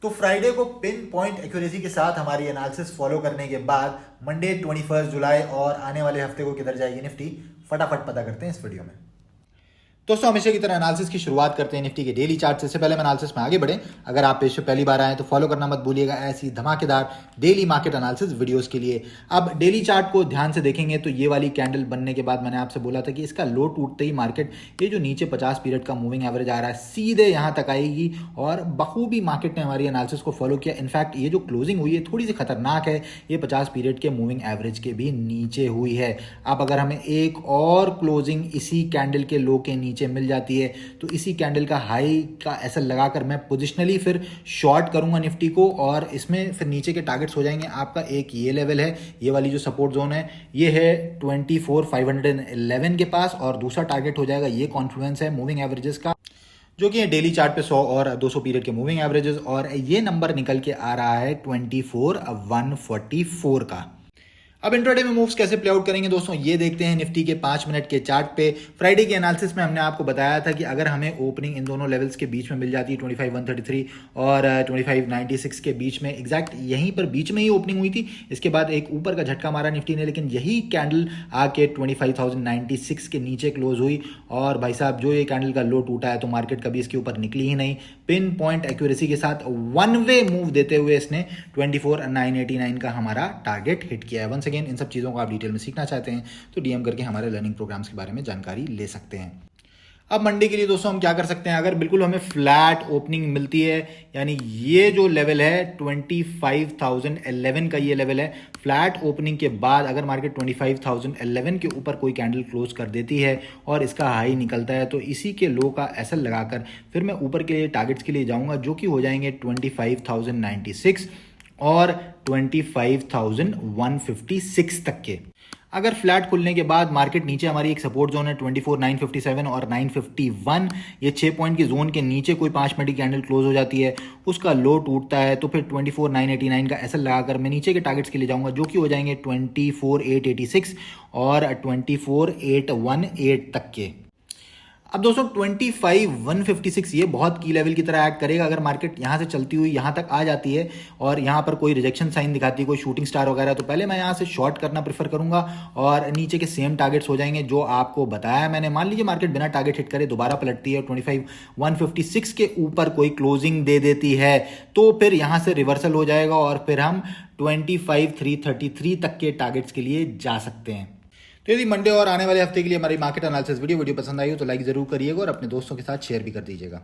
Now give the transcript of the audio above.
तो फ्राइडे को pin point accuracy के साथ हमारी एनालिसिस फॉलो करने के बाद मंडे 21 जुलाई और आने वाले हफ्ते को किधर जाएगी निफ्टी, फटाफट पता करते हैं इस वीडियो में। दोस्तों हमेशा की तरह एनालिसिस की शुरुआत करते हैं निफ्टी के डेली चार्ट से। इससे पहले हम एनालिसिस में आगे बढ़े, अगर आप पेज पे पहली बार आए तो फॉलो करना मत भूलिएगा ऐसी धमाकेदार डेली मार्केट एनालिसिस वीडियोस के लिए। अब डेली चार्ट को ध्यान से देखेंगे तो ये वाली कैंडल बनने के बाद मैंने आपसे बोला था कि इसका लो टूटते ही मार्केट ये जो नीचे 50 पीरियड का मूविंग एवरेज आ रहा है सीधे यहाँ तक आएगी, और बखूबी मार्केट ने हमारी एनालिसिस को फॉलो किया। इनफैक्ट ये जो क्लोजिंग हुई है थोड़ी सी खतरनाक है, ये 50 पीरियड के मूविंग एवरेज के भी नीचे हुई है। अब अगर हमें एक और क्लोजिंग इसी कैंडल के लो के नीचे मिल जाती है तो इसी कैंडल का हाई का ऐसा लगाकर मैं पोजिशनली फिर शॉर्ट करूंगा निफ्टी को, और इसमें फिर नीचे के टारगेट्स हो जाएंगे आपका एक ये लेवल है, ये वाली जो सपोर्ट जोन है ये है 24,511 के पास, और दूसरा टारगेट हो जाएगा ये कॉन्फ्लुएंस है मूविंग एवरेजेस का जो कि डेली चार्ट पे 100 और 200 पीरियड के मूविंग एवरेजेस, और ये नंबर निकल के आ रहा है 24,144 का। अब इंट्राडे में मूव्स कैसे प्ले आउट करेंगे दोस्तों, ये देखते हैं निफ्टी के 5 मिनट के चार्ट पे। फ्राइडे के एनालिसिस में हमने आपको बताया था कि अगर हमें ओपनिंग इन दोनों लेवल्स के बीच में मिल जाती है 25,133 और 25,96 के बीच में, एग्जैक्ट यहीं पर बीच में ही ओपनिंग हुई थी। इसके बाद एक ऊपर का झटका मारा निफ्टी ने, लेकिन यही कैंडल आके 25,096 के नीचे क्लोज हुई, और भाई साहब जो ये कैंडल का लो टूटा है तो मार्केट कभी इसके ऊपर निकली ही नहीं। पिन पॉइंट एक्यूरेसी के साथ वन वे मूव देते हुए इसने 24,989 का हमारा टारगेट हिट किया है। वंस अगेन इन सब चीज़ों को आप डिटेल में सीखना चाहते हैं तो डीएम करके हमारे लर्निंग प्रोग्राम्स के बारे में जानकारी ले सकते हैं। अब मंडे के लिए दोस्तों हम क्या कर सकते हैं, अगर बिल्कुल हमें फ्लैट ओपनिंग मिलती है, यानी ये जो लेवल है 25,011 का ये लेवल है, फ्लैट ओपनिंग के बाद अगर मार्केट 25,011 के ऊपर कोई कैंडल क्लोज कर देती है और इसका हाई निकलता है तो इसी के लो का एसएल लगाकर फिर मैं ऊपर के लिए टारगेट्स के लिए जाऊंगा जो कि हो जाएंगे 25,096 और 25,156 तक के। अगर फ्लैट खुलने के बाद मार्केट नीचे हमारी एक सपोर्ट जोन है 24,957 और 951, ये 6 पॉइंट की जोन के नीचे कोई 5 मिनट की कैंडल क्लोज हो जाती है, उसका लो टूटता है तो फिर 24,989 का एसएल लगाकर मैं नीचे के टारगेट्स के लिए जाऊंगा जो कि हो जाएंगे 24,886 और 24,818 तक के। अब दोस्तों 25,156 ये बहुत की लेवल की तरह एक्ट करेगा अगर मार्केट यहाँ से चलती हुई यहाँ तक आ जाती है और यहाँ पर कोई रिजेक्शन साइन दिखाती है, कोई शूटिंग स्टार वगैरह, तो पहले मैं यहाँ से शॉर्ट करना प्रेफर करूंगा और नीचे के सेम टारगेट्स हो जाएंगे जो आपको बताया मैंने। मान लीजिए मार्केट बिना टारगेट हिट करे दोबारा पलटती है और 25,156 के ऊपर कोई क्लोजिंग दे देती है तो फिर यहाँ से रिवर्सल हो जाएगा और फिर हम 25,333 तक के टारगेट्स के लिए जा सकते हैं। तो यदि मंडे और आने वाले हफ्ते के लिए हमारी मार्केट एनालिसिस वीडियो पसंद आई हो तो लाइक जरूर करिएगा और अपने दोस्तों के साथ शेयर भी कर दीजिएगा।